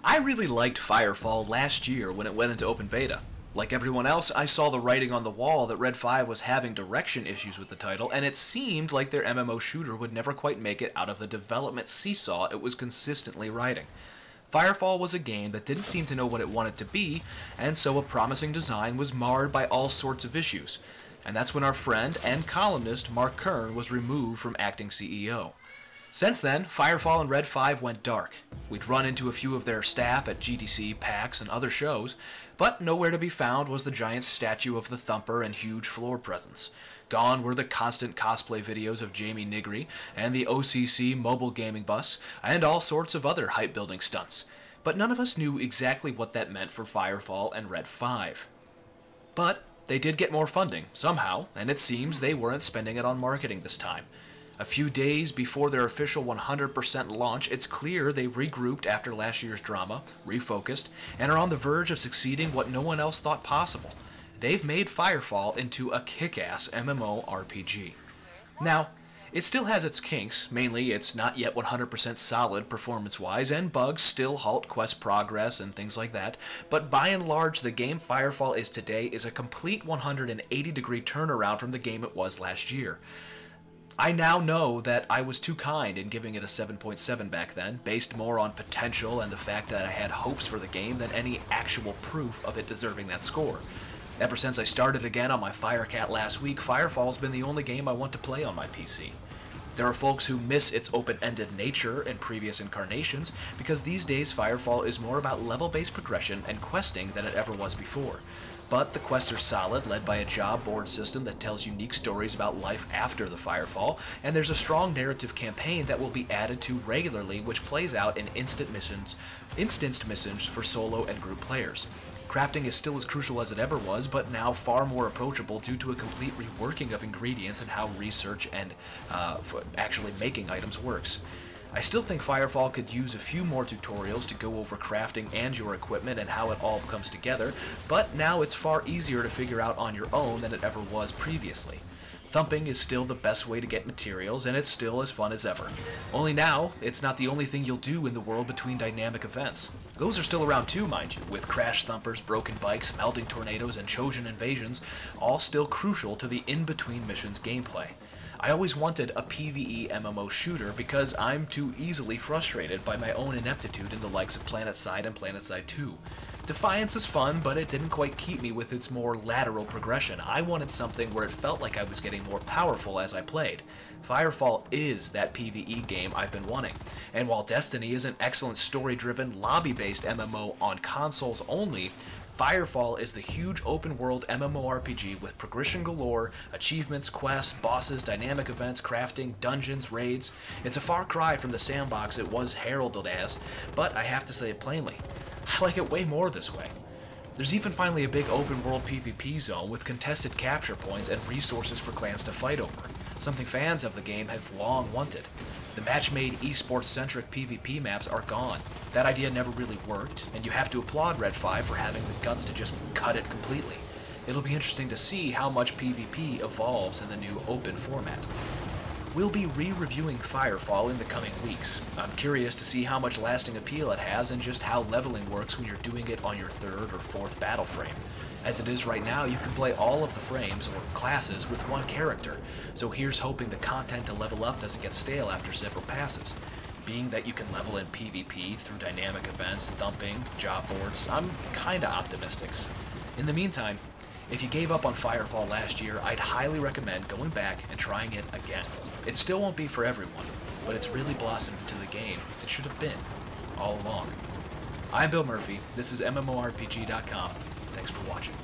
I really liked Firefall last year when it went into open beta. Like everyone else, I saw the writing on the wall that Red 5 was having direction issues with the title, and it seemed like their MMO shooter would never quite make it out of the development seesaw it was consistently riding. Firefall was a game that didn't seem to know what it wanted to be, and so a promising design was marred by all sorts of issues. And that's when our friend and columnist Mark Kern was removed from acting CEO. Since then, Firefall and Red 5 went dark. We'd run into a few of their staff at GDC, PAX, and other shows, but nowhere to be found was the giant statue of the Thumper and huge floor presence. Gone were the constant cosplay videos of Jamy Nigri and the OCC mobile gaming bus, and all sorts of other hype-building stunts. But none of us knew exactly what that meant for Firefall and Red 5. But they did get more funding, somehow, and it seems they weren't spending it on marketing this time. A few days before their official 100% launch, it's clear they regrouped after last year's drama, refocused, and are on the verge of succeeding what no one else thought possible. They've made Firefall into a kick-ass MMORPG. Now, it still has its kinks, mainly it's not yet 100% solid performance-wise, and bugs still halt quest progress and things like that, but by and large the game Firefall is today is a complete 180-degree turnaround from the game it was last year. I now know that I was too kind in giving it a 7.7 back then, based more on potential and the fact that I had hopes for the game than any actual proof of it deserving that score. Ever since I started again on my Firecat last week, Firefall's been the only game I want to play on my PC. There are folks who miss its open-ended nature in previous incarnations, because these days Firefall is more about level-based progression and questing than it ever was before. But the quests are solid, led by a job board system that tells unique stories about life after the Firefall, and there's a strong narrative campaign that will be added to regularly, which plays out in instanced missions for solo and group players. Crafting is still as crucial as it ever was, but now far more approachable due to a complete reworking of ingredients and how research and actually making items works. I still think Firefall could use a few more tutorials to go over crafting and your equipment and how it all comes together, but now it's far easier to figure out on your own than it ever was previously. Thumping is still the best way to get materials, and it's still as fun as ever. Only now, it's not the only thing you'll do in the world between dynamic events. Those are still around too, mind you, with crash thumpers, broken bikes, melting tornadoes, and Trojan invasions, all still crucial to the in-between missions gameplay. I always wanted a PvE MMO shooter because I'm too easily frustrated by my own ineptitude in the likes of PlanetSide and PlanetSide 2. Defiance is fun, but it didn't quite keep me with its more lateral progression. I wanted something where it felt like I was getting more powerful as I played. Firefall is that PvE game I've been wanting, and while Destiny is an excellent story-driven, lobby-based MMO on consoles only, Firefall is the huge open-world MMORPG with progression galore, achievements, quests, bosses, dynamic events, crafting, dungeons, raids. It's a far cry from the sandbox it was heralded as, but I have to say it plainly. I like it way more this way. There's even finally a big open-world PvP zone with contested capture points and resources for clans to fight over, something fans of the game have long wanted. The match-made esports-centric PvP maps are gone. That idea never really worked, and you have to applaud Red 5 for having the guts to just cut it completely. It'll be interesting to see how much PvP evolves in the new open format. We'll be re-reviewing Firefall in the coming weeks. I'm curious to see how much lasting appeal it has and just how leveling works when you're doing it on your third or fourth battle frame. As it is right now, you can play all of the frames, or classes, with one character, so here's hoping the content to level up doesn't get stale after several passes. Being that you can level in PvP through dynamic events, thumping, job boards, I'm kinda optimistic. In the meantime, if you gave up on Firefall last year, I'd highly recommend going back and trying it again. It still won't be for everyone, but it's really blossomed into the game it should have been, all along. I'm Bill Murphy, this is MMORPG.com. Thanks for watching.